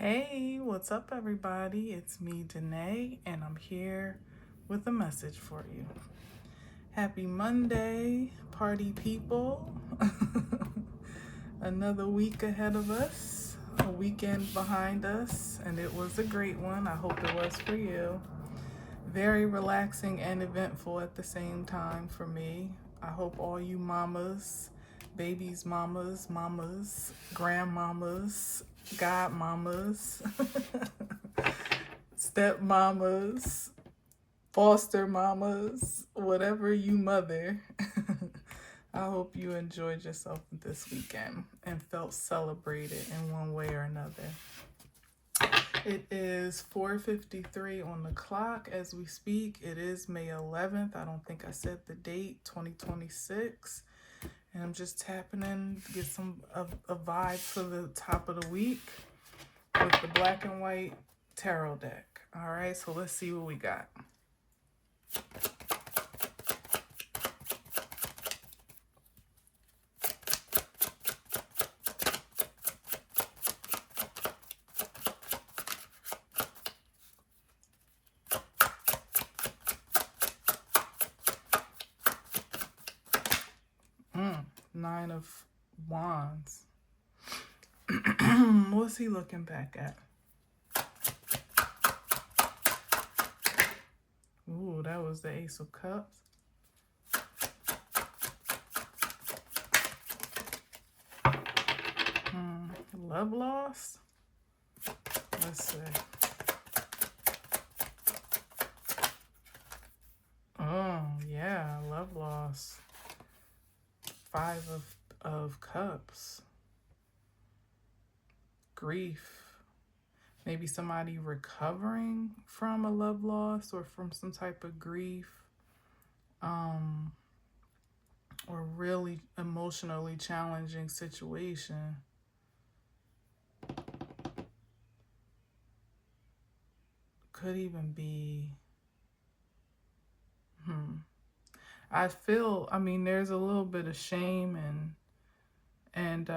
Hey, what's up, everybody? It's me, Danae, and I'm here with a message for you. Happy Monday, party people. Another week ahead of us, a weekend behind us, and it was a great one. I hope it was for you. Very relaxing and eventful at the same time for me. I hope all you mamas, babies, mamas, grandmamas, godmamas, stepmamas, foster mamas, whatever you mother. I hope you enjoyed yourself this weekend and felt celebrated in one way or another. It is 4:53 on the clock as we speak. It is May 11th. I don't think I said the date, 2026. And I'm just tapping in to get a vibe for the top of the week with the black and white tarot deck. All right, so let's see what we got. Nine of Wands. What's he looking back at? Ooh, that was the Ace of Cups. Love loss? Let's see. Oh, yeah, love loss. Five of Cups. Grief. Maybe somebody recovering from a love loss or from some type of grief. Or really emotionally challenging situation. Could even be, I mean, there's a little bit of shame and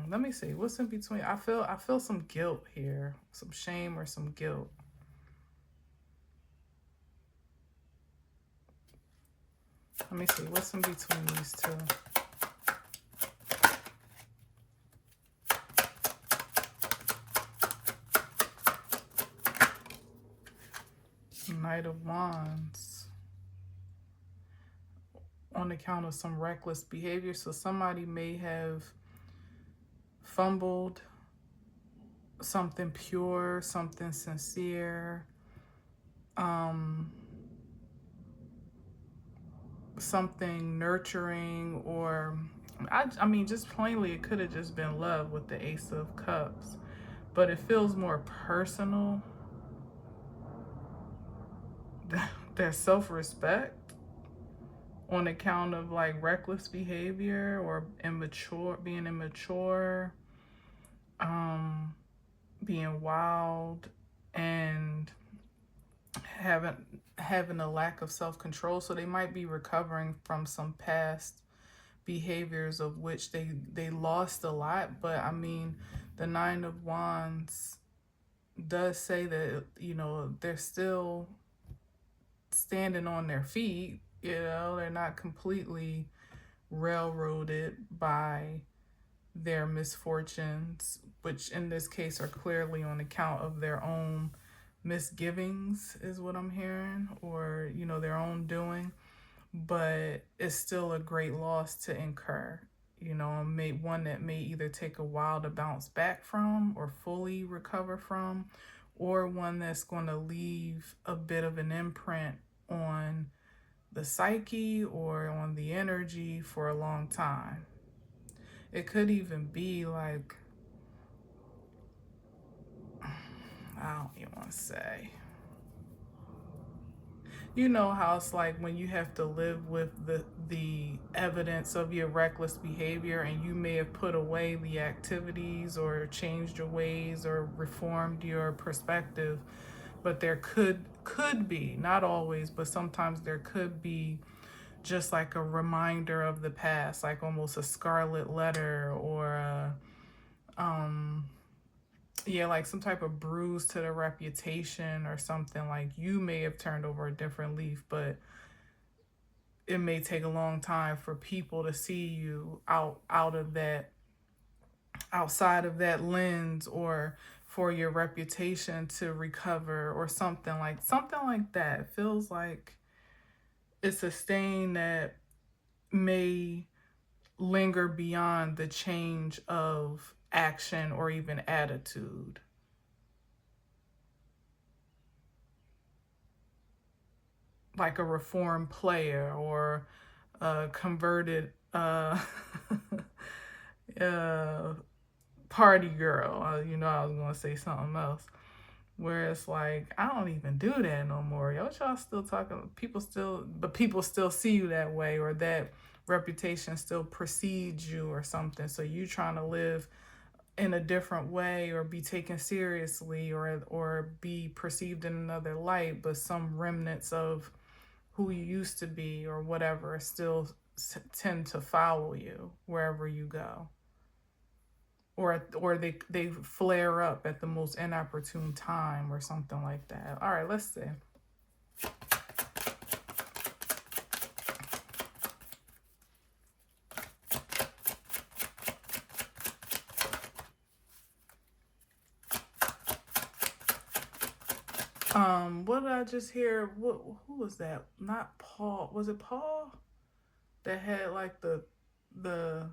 let me see, what's in between? I feel some guilt here, some shame or some guilt. Let me see, what's in between these two? Knight of Wands. On account of some reckless behavior. So somebody may have fumbled something pure, something sincere, something nurturing, or I mean, just plainly, it could have just been love with the Ace of Cups, but it feels more personal. Their self-respect on account of like reckless behavior or being immature, being wild, and having a lack of self-control. So they might be recovering from some past behaviors of which they lost a lot. But I mean, the Nine of Wands does say that, you know, they're still standing on their feet. You know, they're not completely railroaded by their misfortunes, which in this case are clearly on account of their own misgivings, is what I'm hearing, or, you know, their own doing. But it's still a great loss to incur, you know, one that may either take a while to bounce back from or fully recover from, or one that's going to leave a bit of an imprint on the psyche or on the energy for a long time. It could even be like, I don't even want to say, you know how it's like when you have to live with the evidence of your reckless behavior, and you may have put away the activities or changed your ways or reformed your perspective, but there could be, not always, but sometimes there could be just like a reminder of the past, like almost a scarlet letter, or yeah, like some type of bruise to the reputation or something. Like you may have turned over a different leaf, but it may take a long time for people to see you out of that, outside of that lens, or for your reputation to recover, or something like that. It feels like it's a stain that may linger beyond the change of action or even attitude. Like a reformed player, or a converted uh, party girl. I was gonna say something else. Where it's like, I don't even do that no more. Y'all still talking. People still see you that way, or that reputation still precedes you, or something. So you trying to live in a different way, or be taken seriously, or be perceived in another light, but some remnants of who you used to be, or whatever, still tend to follow you wherever you go, or they flare up at the most inopportune time, or something like that. All right, let's see. What did I just hear? Who was that? Not Paul. Was it Paul that had like the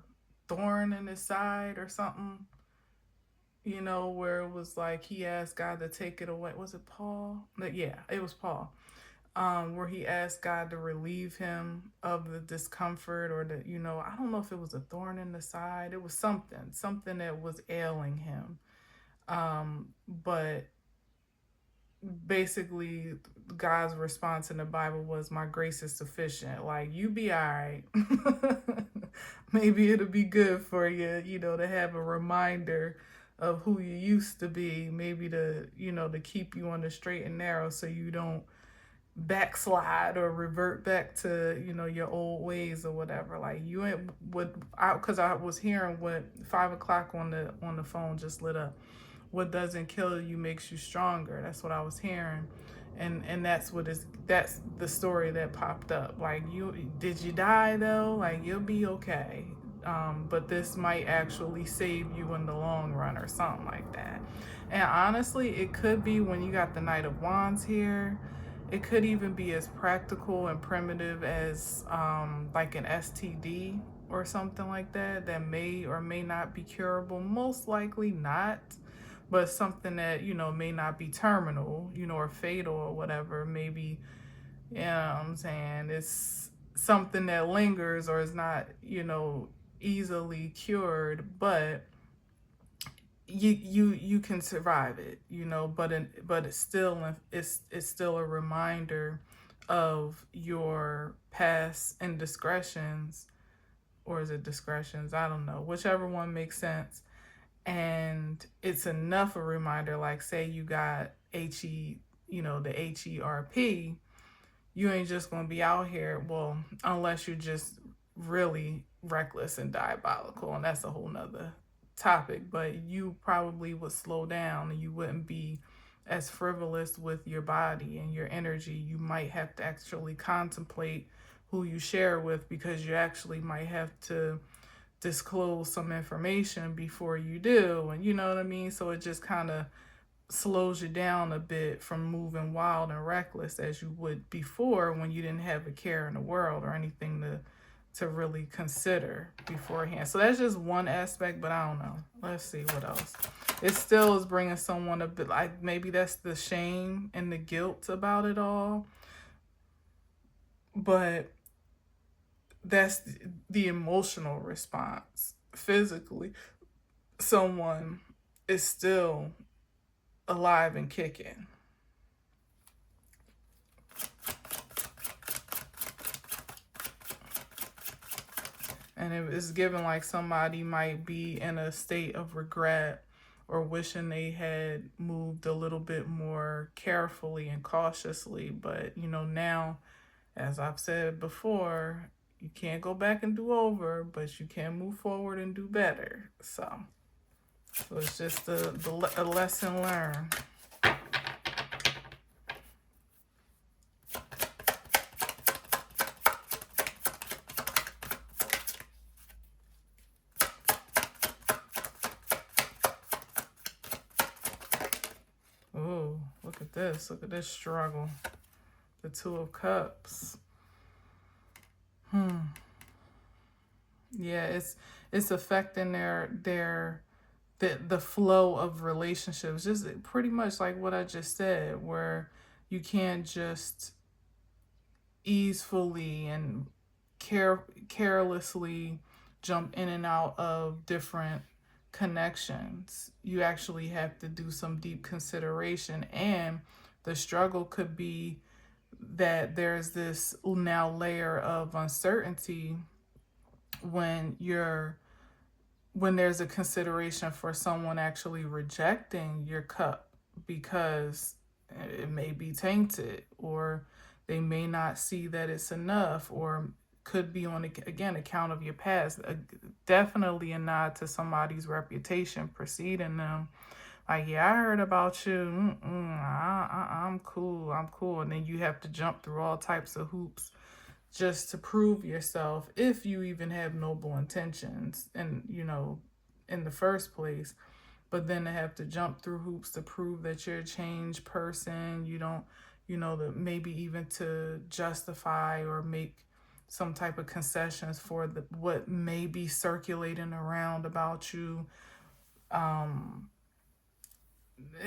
thorn in his side or something? Where it was like he asked God to take it away. Was it Paul? Yeah, it was Paul. Where he asked God to relieve him of the discomfort, or I don't know if it was a thorn in the side. It was something that was ailing him. But basically, God's response in the Bible was, "My grace is sufficient. Like, you be all right." Maybe it'll be good for you, to have a reminder of who you used to be. Maybe to keep you on the straight and narrow, so you don't backslide or revert back to your old ways, or whatever. Like, you ain't what I because I was hearing what 5 o'clock on the phone just lit up. What doesn't kill you makes you stronger. That's what I was hearing. And that's the story that popped up. Like, did you die though? Like, you'll be okay. But this might actually save you in the long run, or something like that. And honestly, it could be, when you got the Knight of Wands here, it could even be as practical and primitive as like an STD or something like that, that may or may not be curable. Most likely not, but something that may not be terminal, or fatal, or whatever. Maybe, what I'm saying, it's something that lingers, or is not easily cured, but you can survive it, but it's still a reminder of your past indiscretions, or is it discretions? I don't know, whichever one makes sense. And it's enough a reminder, like, say you got the HERP, you ain't just gonna be out here, well, unless you're just really reckless and diabolical, and that's a whole nother topic. But you probably would slow down, and you wouldn't be as frivolous with your body and your energy. You might have to actually contemplate who you share with, because you actually might have to disclose some information before you do, and you know what I mean. So it just kind of slows you down a bit from moving wild and reckless as you would before, when you didn't have a care in the world or anything to really consider beforehand. So that's just one aspect, but I don't know. Let's see what else. It still is bringing someone a bit, like, maybe that's the shame and the guilt about it all, but that's the emotional response. Physically, someone is still alive and kicking. And it is given like somebody might be in a state of regret, or wishing they had moved a little bit more carefully and cautiously. But now As I've said before, you can't go back and do over, but you can move forward and do better. So it's just a lesson learned. Ooh, look at this. Look at this struggle. The Two of Cups. Yeah, it's affecting the flow of relationships. Just pretty much like what I just said, where you can't just easily and carelessly jump in and out of different connections. You actually have to do some deep consideration, and the struggle could be that there's this now layer of uncertainty when there's a consideration for someone actually rejecting your cup because it may be tainted, or they may not see that it's enough, or could be on, again, account of your past. Definitely a nod to somebody's reputation preceding them. Like, yeah, I heard about you. I'm cool. I'm cool. And then you have to jump through all types of hoops just to prove yourself, if you even have noble intentions and, in the first place. But then to have to jump through hoops to prove that you're a changed person, you don't, that maybe even to justify or make some type of concessions for what may be circulating around about you.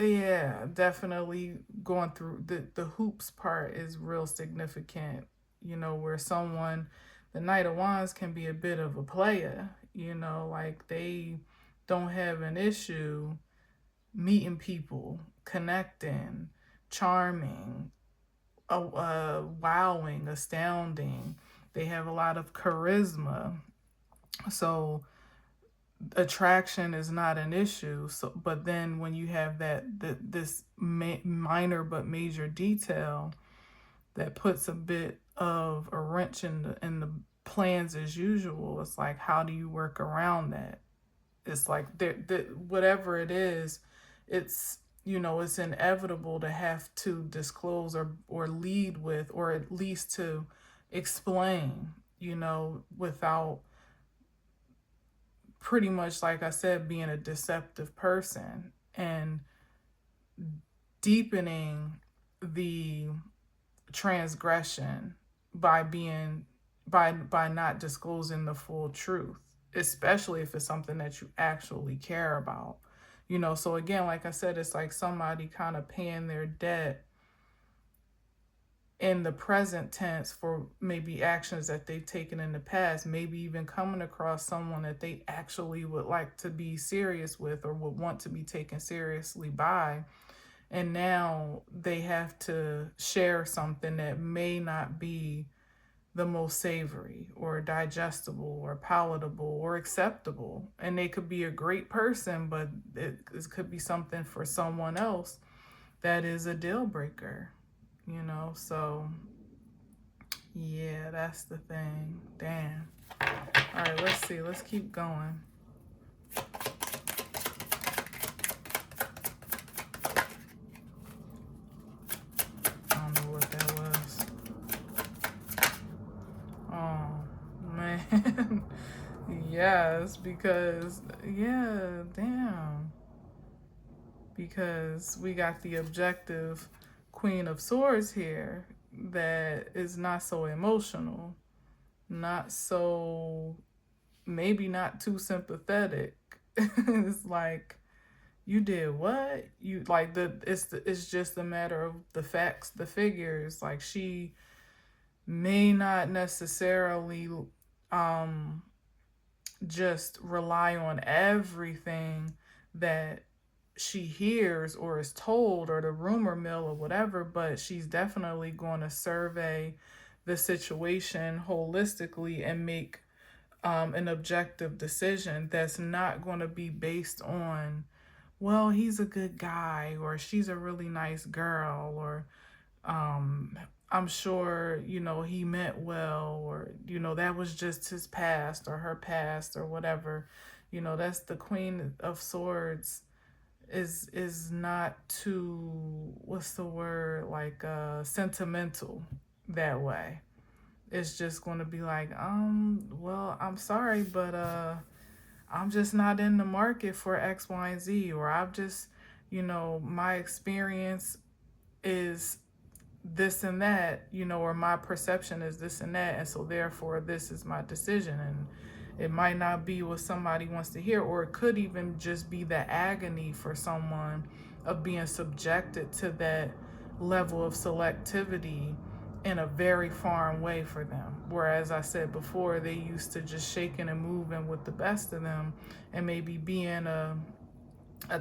Yeah, definitely going through the hoops part is real significant, where someone, the Knight of Wands can be a bit of a player, like they don't have an issue meeting people, connecting, charming, wowing, astounding. They have a lot of charisma. So attraction is not an issue. So, but then when you have this minor but major detail that puts a bit of a wrench in the plans as usual, it's like, how do you work around that? It's like whatever it is, it's it's inevitable to have to disclose or lead with, or at least to explain, without pretty much, like I said, being a deceptive person and deepening the transgression by not disclosing the full truth, especially if it's something that you actually care about. So again, like I said, it's like somebody kind of paying their debt in the present tense for maybe actions that they've taken in the past, maybe even coming across someone that they actually would like to be serious with or would want to be taken seriously by. And now they have to share something that may not be the most savory or digestible or palatable or acceptable. And they could be a great person, but it could be something for someone else that is a deal breaker, So, yeah, that's the thing. Damn. All right, let's see. Let's keep going. I don't know what that was. Oh, man. Yes, because, yeah, damn. Because we got the objective Queen of Swords here that is not so emotional, not so, maybe not too sympathetic. It's like, you did what? You like it's just a matter of the facts, the figures. Like, she may not necessarily just rely on everything that she hears or is told, or the rumor mill or whatever, but she's definitely going to survey the situation holistically and make an objective decision that's not going to be based on, well, he's a good guy, or she's a really nice girl, or I'm sure, you know, he meant well, or, you know, that was just his past or her past or whatever. You know, that's the Queen of Swords is not too, what's the word, like sentimental that way. It's just going to be like, well, I'm sorry, but I'm just not in the market for X, Y, and Z, or I've just, you know, my experience is this and that, you know, or my perception is this and that, and so therefore this is my decision. And it might not be what somebody wants to hear, or it could even just be the agony for someone of being subjected to that level of selectivity in a very foreign way for them. Whereas I said before, they used to just shaking and moving with the best of them and maybe being a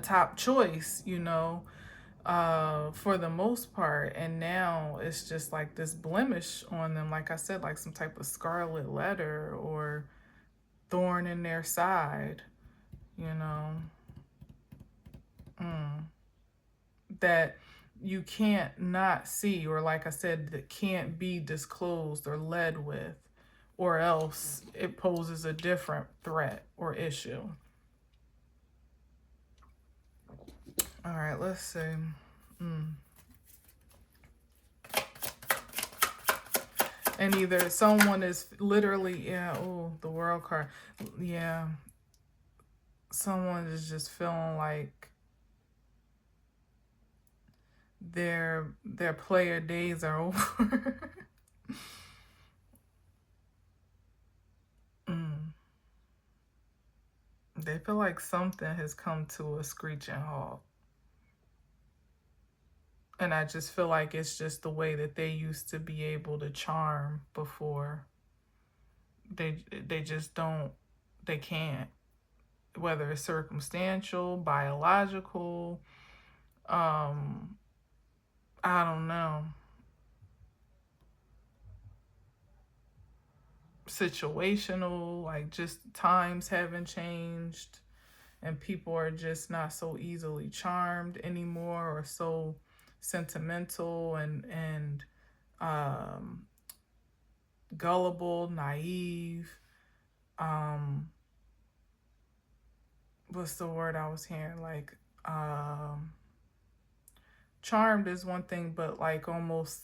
top choice, you know, for the most part. And now it's just like this blemish on them, like I said, like some type of scarlet letter or thorn in their side, you know, that you can't not see, or like I said, that can't be disclosed or led with, or else it poses a different threat or issue. All right, let's see. And either someone is literally, yeah, oh, the world card. Yeah. Someone is just feeling like their player days are over. They feel like something has come to a screeching halt. And I just feel like it's just the way that they used to be able to charm before. They just don't, they can't. Whether it's circumstantial, biological, I don't know, situational, like just times haven't changed and people are just not so easily charmed anymore, or so sentimental and gullible, naive. What's the word I was hearing? Like charmed is one thing, but like almost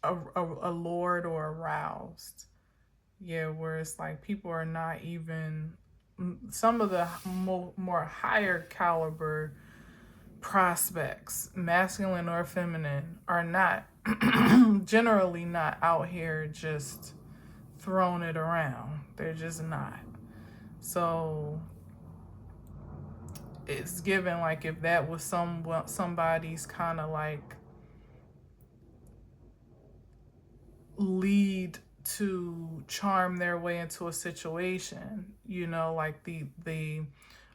allured or aroused. Yeah, where it's like people are not even, some of the more higher caliber prospects, masculine or feminine, are not generally not out here just throwing it around. They're just not. So it's given like if that was somebody's kind of like lead to charm their way into a situation, you know, like the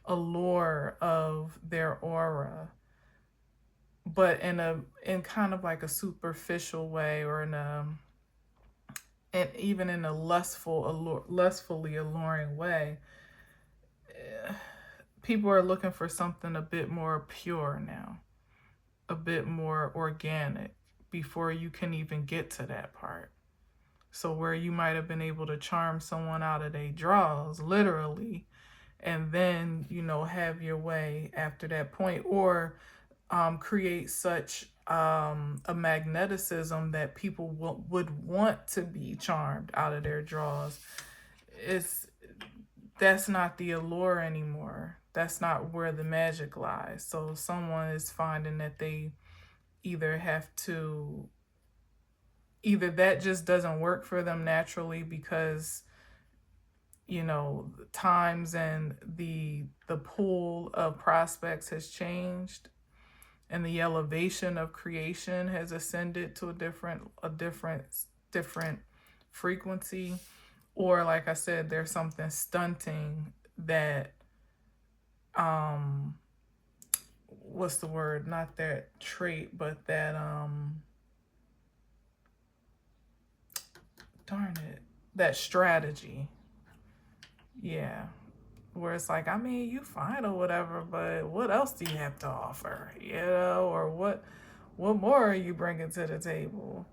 allure of their aura, but in kind of like a superficial way, or and even in a lustfully alluring way. People are looking for something a bit more pure now, a bit more organic, before you can even get to that part. So where you might have been able to charm someone out of their drawers, literally, and then, you know, have your way after that point, or create such a magneticism that people would want to be charmed out of their drawers. That's not the allure anymore. That's not where the magic lies. So someone is finding that they either have to, either that just doesn't work for them naturally because, you know, the times and the pool of prospects has changed, and the elevation of creation has ascended to a different frequency. Or like I said, there's something stunting that what's the word, not that trait, but that darn it, that strategy. Yeah, where it's like, I mean, you fine or whatever, but what else do you have to offer, you know? Or What more are you bringing to the table?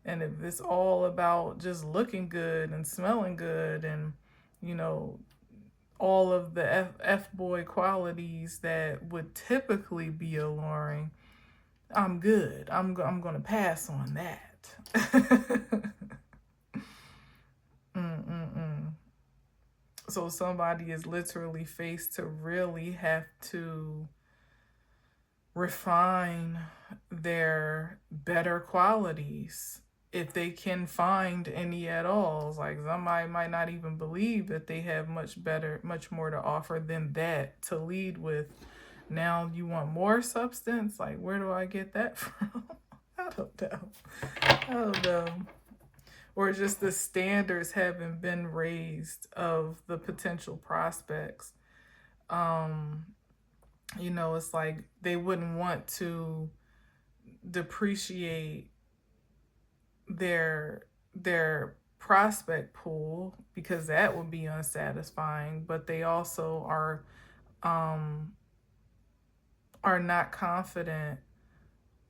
And if it's all about just looking good and smelling good and, you know, all of the F boy qualities that would typically be alluring, I'm good. I'm going to pass on that. Mm-mm-mm. So somebody is literally faced to really have to refine their better qualities if they can find any at all. It's like somebody might not even believe that they have much more to offer than that to lead with. Now you want more substance? Like, where do I get that from? I don't know. I don't know. Or just the standards haven't been raised of the potential prospects. Um, it's like they wouldn't want to depreciate their prospect pool because that would be unsatisfying, but they also um are not confident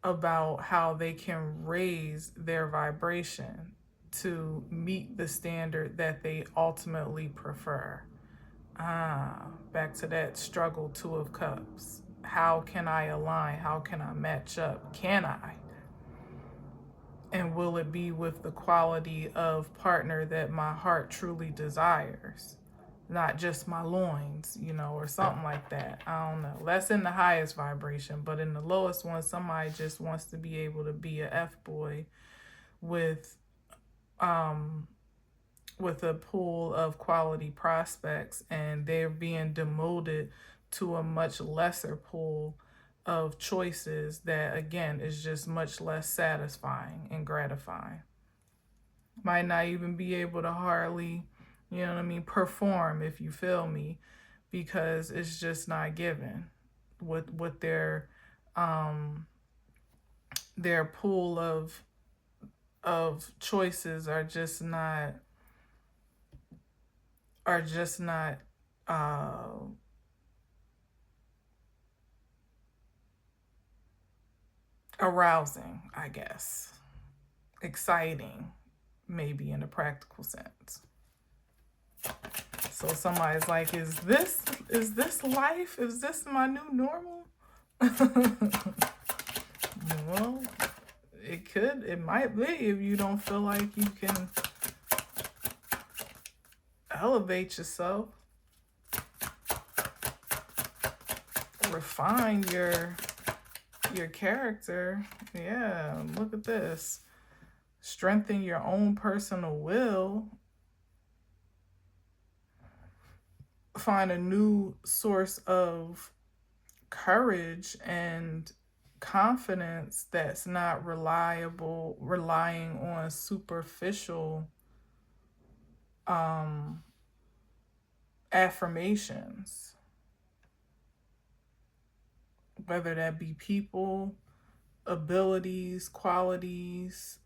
about how they can raise their vibration to meet the standard that they ultimately prefer. Back to that struggle, Two of Cups. How can I align? How can I match up? Can I? And will it be with the quality of partner that my heart truly desires? Not just my loins, or something like that. I don't know. That's in the highest vibration, but in the lowest one, somebody just wants to be able to be a F boy with with a pool of quality prospects, and they're being demoted to a much lesser pool of choices that again is just much less satisfying and gratifying. Might not even be able to hardly, perform, if you feel me, because it's just not given. With their pool of choices are just not uh arousing, I guess. Exciting, maybe in a practical sense. So somebody's like, is this life? Is this my new normal? Well, it might be if you don't feel like you can elevate yourself, refine your character. Yeah, look at this. Strengthen your own personal will. Find a new source of courage and confidence that's not relying on superficial affirmations, whether that be people, abilities, qualities,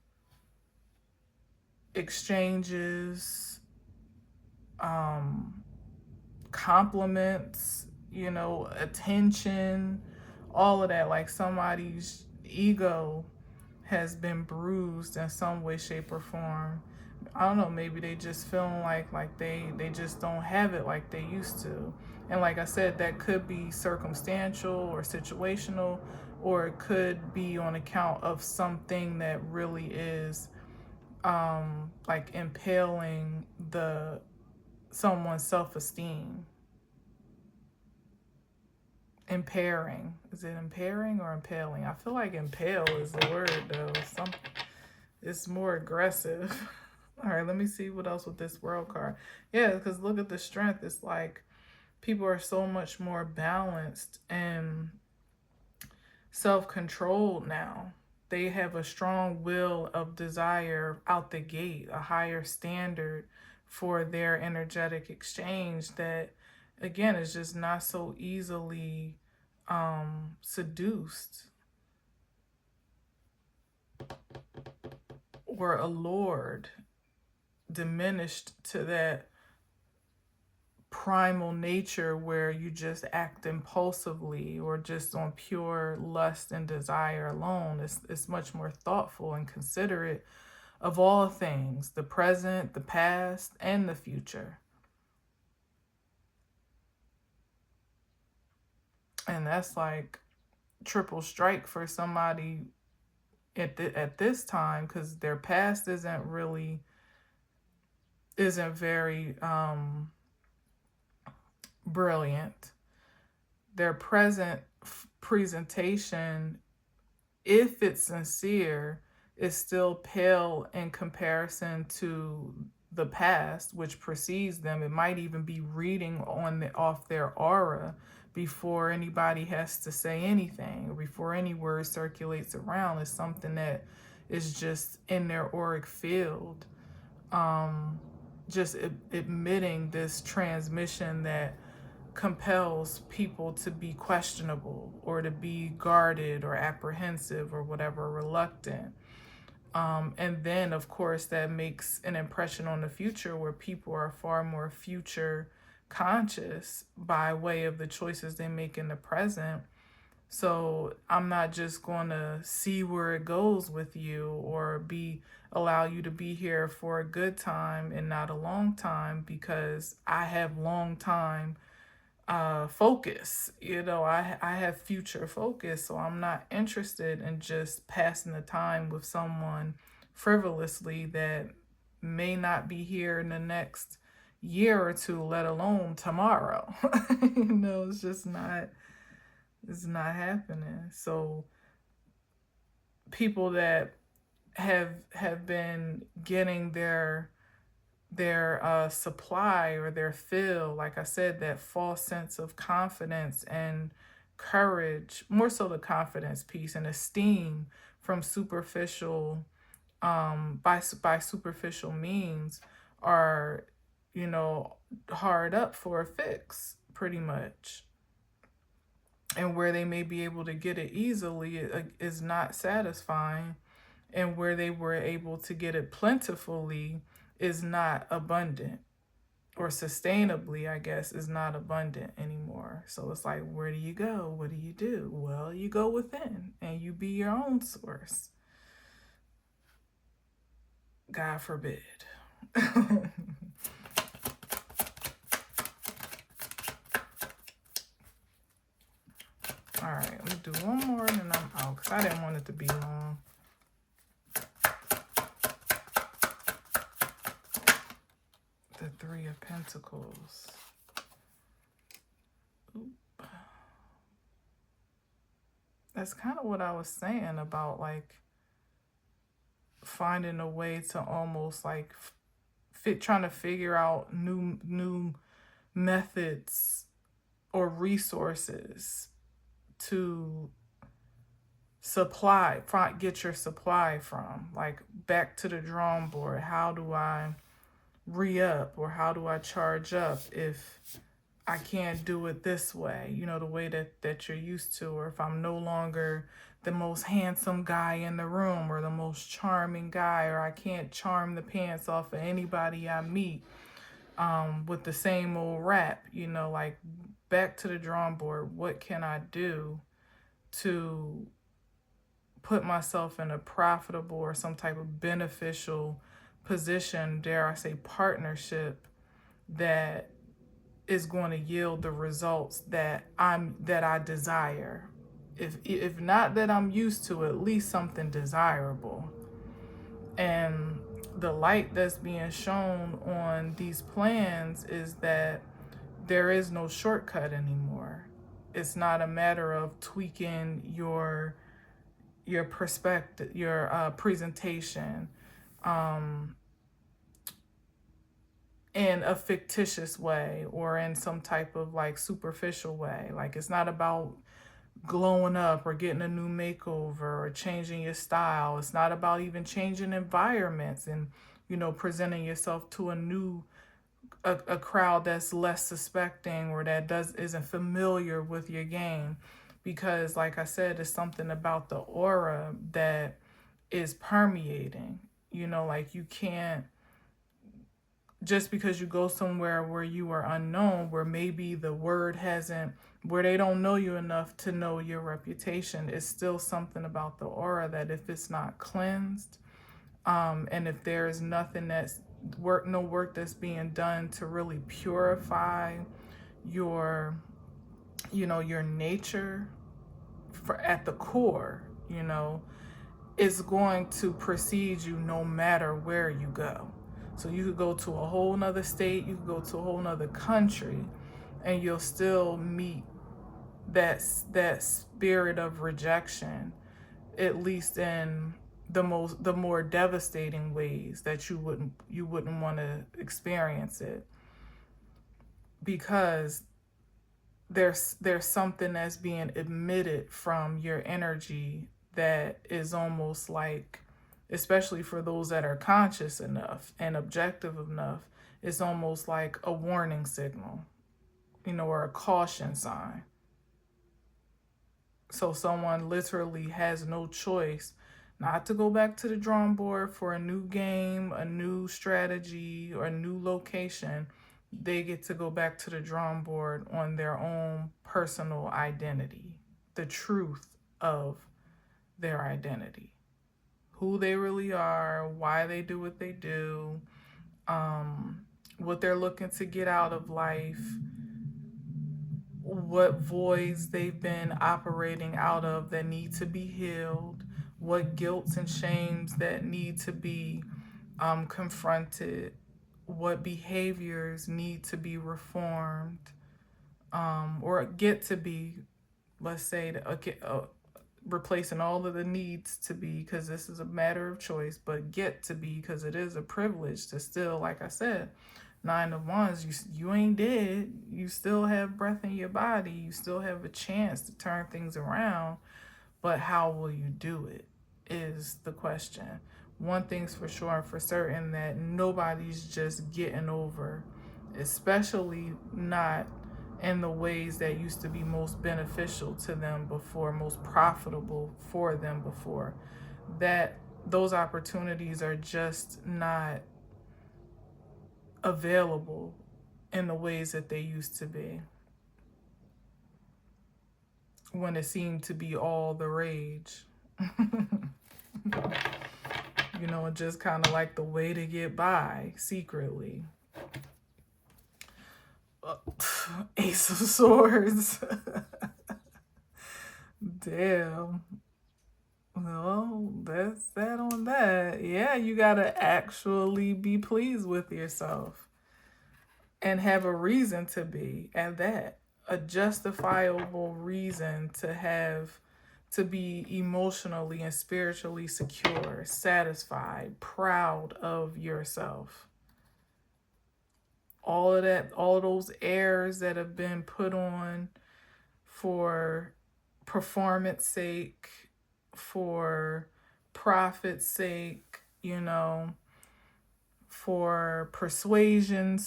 exchanges, compliments, attention, all of that. Like somebody's ego has been bruised in some way, shape, or form. I don't know, maybe they just feeling like they just don't have it like they used to. And like I said, that could be circumstantial or situational, or it could be on account of something that really is like impaling the someone's self-esteem. Impairing. Is it impairing or impaling? I feel like impale is the word though. It's more aggressive. All right, let me see what else with this world card. Yeah, because look at the strength. It's like people are so much more balanced and self-controlled now. They have a strong will of desire out the gate, a higher standard for their energetic exchange that, again, is just not so easily seduced or allured, diminished to that primal nature where you just act impulsively or just on pure lust and desire alone. It's much more thoughtful and considerate of all things, the present, the past, and the future. And that's like triple strike for somebody at this time, because their past isn't very brilliant. Their present presentation, if it's sincere, is still pale in comparison to the past, which precedes them. It might even be reading off their aura before anybody has to say anything, or before any word circulates around. It's something that is just in their auric field, just emitting this transmission that compels people to be questionable or to be guarded or apprehensive or whatever, reluctant. And then, of course, that makes an impression on the future where people are far more future conscious by way of the choices they make in the present. So I'm not just going to see where it goes with you or allow you to be here for a good time and not a long time, because I have long time focus. I have future focus, so I'm not interested in just passing the time with someone frivolously that may not be here in the next year or two, let alone tomorrow. It's just not, it's not happening. So people that have been getting their supply or their fill, like I said, that false sense of confidence and courage, more so the confidence piece, and esteem from superficial, by superficial means, are, hard up for a fix, pretty much. And where they may be able to get it easily is not satisfying, and where they were able to get it plentifully is not abundant, or sustainably, I guess, is not abundant anymore. So it's like, where do you go? What do you do? Well, you go within and you be your own source. God forbid. All right, let me do one more and then I'm out, because I didn't want it to be long. The Three of Pentacles. Oop. That's kind of what I was saying about, like, finding a way to almost like trying to figure out new methods or resources to get your supply from. Like, back to the drawing board. How do I re-up, or how do I charge up if I can't do it this way, the way that you're used to, or if I'm no longer the most handsome guy in the room or the most charming guy, or I can't charm the pants off of anybody I meet with the same old rap, like, back to the drawing board. What can I do to put myself in a profitable or some type of beneficial position, dare I say partnership, that is going to yield the results that I desire. If not that I'm used to, at least something desirable. And the light that's being shown on these plans is that there is no shortcut anymore. It's not a matter of tweaking your perspective, your presentation, in a fictitious way or in some type of like superficial way. Like, it's not about glowing up or getting a new makeover or changing your style. It's not about even changing environments and, presenting yourself to a crowd that's less suspecting or that isn't familiar with your game. Because, like I said, it's something about the aura that is permeating. Like, you can't just because you go somewhere where you are unknown, where maybe the word hasn't, where they don't know you enough to know your reputation, it's still something about the aura that if it's not cleansed, and if there is nothing that's no work that's being done to really purify your, your nature at the core, it's going to precede you no matter where you go. So you could go to a whole nother state, you could go to a whole nother country, and you'll still meet that spirit of rejection, at least in the more devastating ways that you wouldn't want to experience it, because there's something that's being emitted from your energy that is almost like, especially for those that are conscious enough and objective enough, it's almost like a warning signal, or a caution sign. So someone literally has no choice not to go back to the drawing board for a new game, a new strategy, or a new location. They get to go back to the drawing board on their own personal identity, the truth of their identity, who they really are, why they do what they do, what they're looking to get out of life, what voids they've been operating out of that need to be healed, what guilts and shames that need to be confronted, what behaviors need to be reformed, or get to be, let's say, replacing all of the needs to be, because this is a matter of choice, but get to be, because it is a privilege to still, like I said, 9 of Wands, you ain't dead. You still have breath in your body. You still have a chance to turn things around. But how will you do it is the question. One thing's for sure and for certain, that nobody's just getting over, especially not in the ways that used to be most beneficial to them before, most profitable for them before. That those opportunities are just not available in the ways that they used to be, when it seemed to be all the rage. Just kind of like the way to get by secretly. Ace of Swords. Damn. Well, that's that on that. Yeah, you gotta actually be pleased with yourself and have a reason to be at that. A justifiable reason to be emotionally and spiritually secure, satisfied, proud of yourself. All of that, all of those airs that have been put on for performance sake, for profit's sake, for persuasion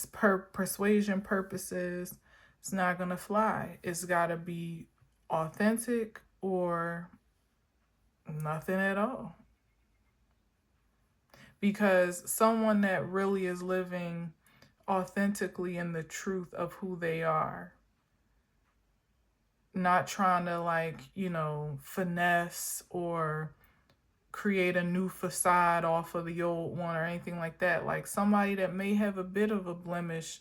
purposes, it's not gonna fly. It's gotta be authentic or nothing at all. Because someone that really is living authentically in the truth of who they are, not trying to finesse or create a new facade off of the old one or anything like that. Like somebody that may have a bit of a blemish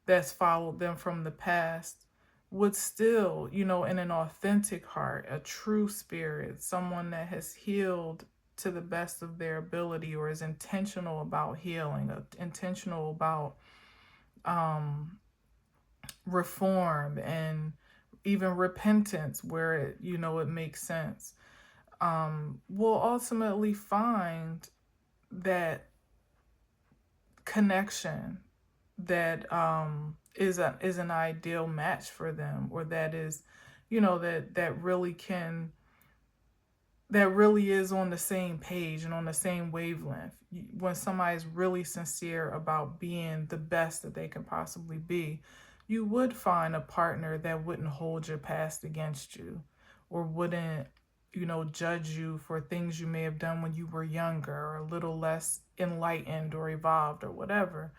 that's followed them from the past would still, in an authentic heart, a true spirit, someone that has healed to the best of their ability, or is intentional about healing, intentional about reform and even repentance where it makes sense, will ultimately find that connection that is an ideal match for them, or that is, that really is on the same page and on the same wavelength. When somebody's really sincere about being the best that they can possibly be, you would find a partner that wouldn't hold your past against you, or wouldn't, judge you for things you may have done when you were younger, or a little less enlightened or evolved or whatever.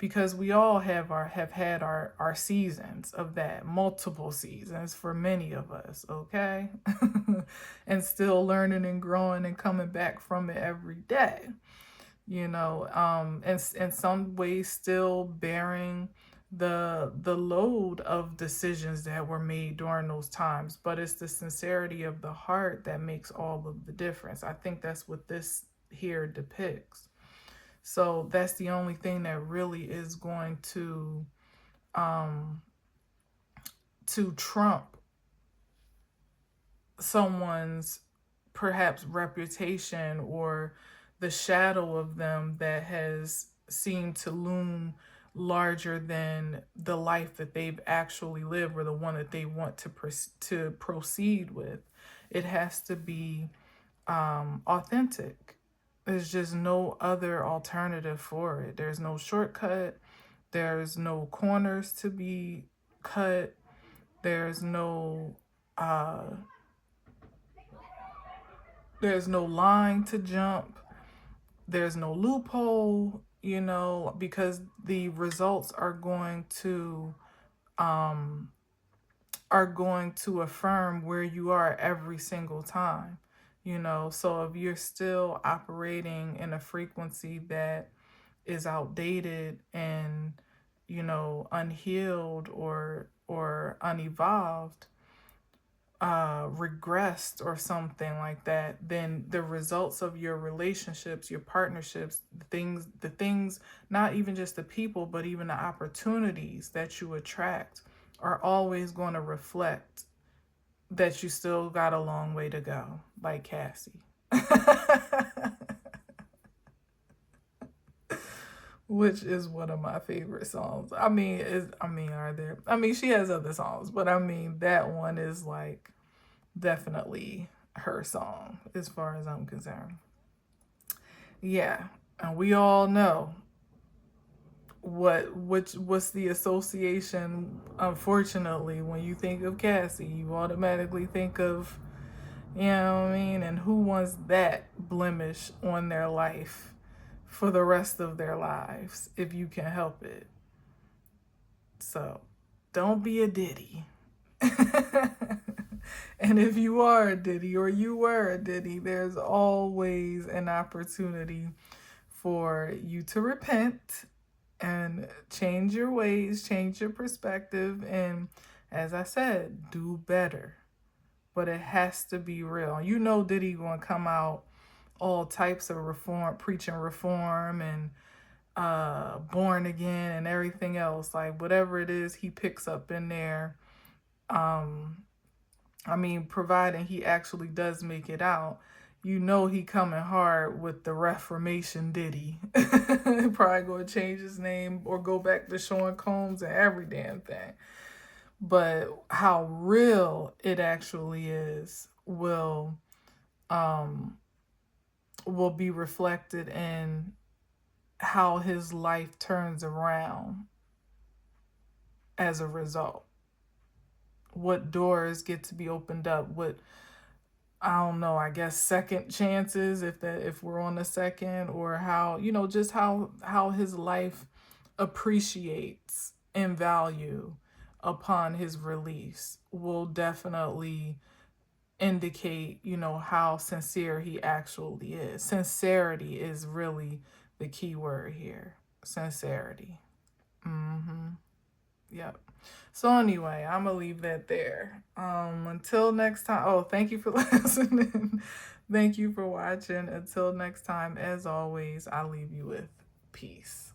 because we all have had our seasons of that, multiple seasons for many of us, okay? And still learning and growing and coming back from it every day, and in some ways still bearing the load of decisions that were made during those times. But it's the sincerity of the heart that makes all of the difference. I think that's what this here depicts. So that's the only thing that really is going to trump someone's perhaps reputation or the shadow of them that has seemed to loom larger than the life that they've actually lived or the one that they want to proceed with. It has to be authentic. There's just no other alternative for it. There's no shortcut. There's no corners to be cut. There's no uh, there's no line to jump. There's no loophole, because the results are going to affirm where you are every single time. So if you're still operating in a frequency that is outdated and unhealed or unevolved, regressed or something like that, then the results of your relationships, your partnerships, the things, not even just the people, but even the opportunities that you attract are always going to reflect that you still got a long way to go, like Cassie. Which is one of my favorite songs. She has other songs, but that one is like definitely her song as far as I'm concerned. Yeah, and we all know what's the association. Unfortunately, when you think of Cassie, you automatically think of, and who wants that blemish on their life for the rest of their lives if you can help it. So don't be a Diddy. And if you are a Diddy or you were a Diddy, there's always an opportunity for you to repent and change your ways, change your perspective, and as I said, do better. But it has to be real. Diddy gonna come out all types of reform, preaching reform and born again and everything else. Like whatever it is he picks up in there. Providing he actually does make it out, he coming hard with the Reformation Diddy. Probably gonna change his name or go back to Sean Combs and every damn thing. But how real it actually is will be reflected in how his life turns around as a result. What doors get to be opened up, what, I don't know, I guess second chances if we're on the second, or how, just how his life appreciates in value upon his release will definitely indicate, how sincere he actually is. Sincerity is really the key word here. Sincerity. Yep. So anyway, I'm gonna leave that there. Until next time. Oh, thank you for listening. Thank you for watching. Until next time, as always, I leave you with peace.